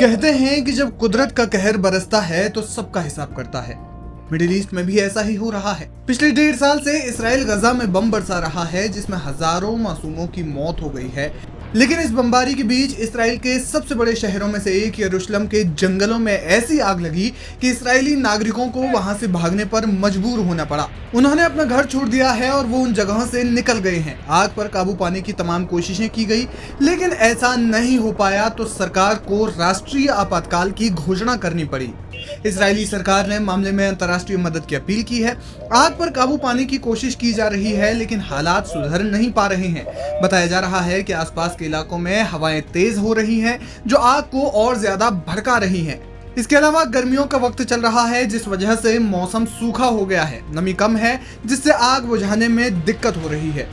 कहते हैं कि जब कुदरत का कहर बरसता है तो सबका हिसाब करता है। मिडिल ईस्ट में भी ऐसा ही हो रहा है। पिछले 1.5 साल से इसराइल गजा में बम बरसा रहा है, जिसमें हजारों मासूमों की मौत हो गई है। लेकिन इस बमबारी के बीच इसराइल के सबसे बड़े शहरों में से एक यरूशलेम के जंगलों में ऐसी आग लगी कि इसराइली नागरिकों को वहां से भागने पर मजबूर होना पड़ा। उन्होंने अपना घर छोड़ दिया है और वो उन जगहों से निकल गए हैं। आग पर काबू पाने की तमाम कोशिशें की गई, लेकिन ऐसा नहीं हो पाया तो सरकार को राष्ट्रीय आपातकाल की घोषणा करनी पड़ी। इजरायली सरकार ने मामले में अंतर्राष्ट्रीय मदद की अपील की है। आग पर काबू पाने की कोशिश की जा रही है, लेकिन हालात सुधर नहीं पा रहे हैं। बताया जा रहा है कि आसपास के इलाकों में हवाएं तेज हो रही हैं, जो आग को और ज्यादा भड़का रही हैं। इसके अलावा गर्मियों का वक्त चल रहा है, जिस वजह से मौसम सूखा हो गया है। नमी कम है, जिससे आग बुझाने में दिक्कत हो रही है।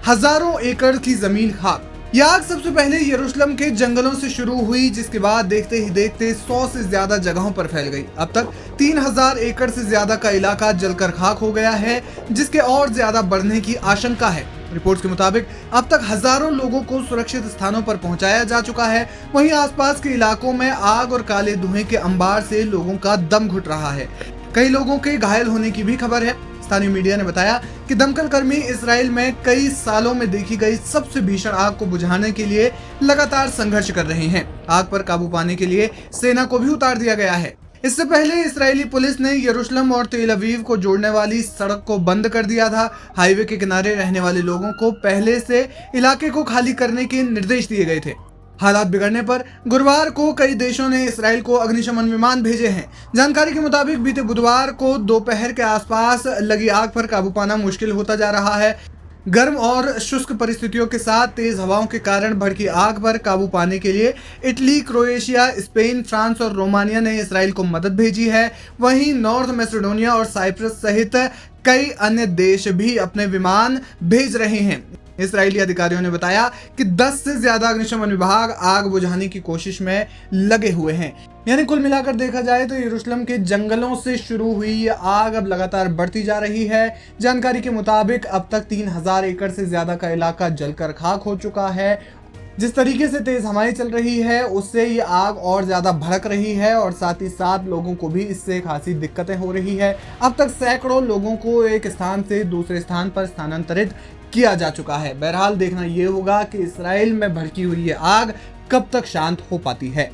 हजारों एकड़ की जमीन खाक। यह आग सबसे पहले यरूशलेम के जंगलों से शुरू हुई, जिसके बाद देखते ही देखते 100 से ज्यादा जगहों पर फैल गई। अब तक 3000 एकड़ से ज्यादा का इलाका जलकर खाक हो गया है, जिसके और ज्यादा बढ़ने की आशंका है। रिपोर्ट्स के मुताबिक अब तक हजारों लोगों को सुरक्षित स्थानों पर पहुंचाया जा चुका है। वहीं आसपास के इलाकों में आग और काले धुएं के अंबार से लोगों का दम घुट रहा है। कई लोगों के घायल होने की भी खबर है। स्थानीय मीडिया ने बताया कि दमकल कर्मी इसराइल में कई सालों में देखी गई सबसे भीषण आग को बुझाने के लिए लगातार संघर्ष कर रहे हैं। आग पर काबू पाने के लिए सेना को भी उतार दिया गया है। इससे पहले इस्राएली पुलिस ने यरूशलेम और तेल अवीव को जोड़ने वाली सड़क को बंद कर दिया था। हाईवे के किनारे रहने वाले लोगों को पहले से इलाके को खाली करने के निर्देश दिए गए थे। हालात बिगड़ने पर गुरुवार को कई देशों ने इसराइल को अग्निशमन विमान भेजे हैं। जानकारी के मुताबिक बीते बुधवार को दोपहर के आसपास लगी आग पर काबू पाना मुश्किल होता जा रहा है। गर्म और शुष्क परिस्थितियों के साथ तेज हवाओं के कारण भड़की आग पर काबू पाने के लिए इटली, क्रोएशिया, स्पेन, फ्रांस और रोमानिया ने इसराइल को मदद भेजी है। वहीं नॉर्थ मैसेडोनिया और साइप्रस सहित कई अन्य देश भी अपने विमान भेज रहे हैं। इसराइली अधिकारियों ने बताया कि 10 से ज्यादा अग्निशमन विभाग आग बुझाने की कोशिश में लगे हुए हैं। यानी कुल मिलाकर देखा जाए तो यरूशलेम के जंगलों से शुरू हुई ये आग अब लगातार बढ़ती जा रही है। जानकारी के मुताबिक अब तक 3000 एकड़ से ज्यादा का इलाका जलकर खाक हो चुका है। जिस तरीके से तेज हवाएं चल रही है, उससे ये आग और ज्यादा भड़क रही है और साथ ही साथ लोगों को भी इससे खासी दिक्कतें हो रही है। अब तक सैकड़ों लोगों को एक स्थान से दूसरे स्थान पर स्थानांतरित किया जा चुका है। बहरहाल देखना यह होगा कि इसराइल में भड़की हुई ये आग कब तक शांत हो पाती है।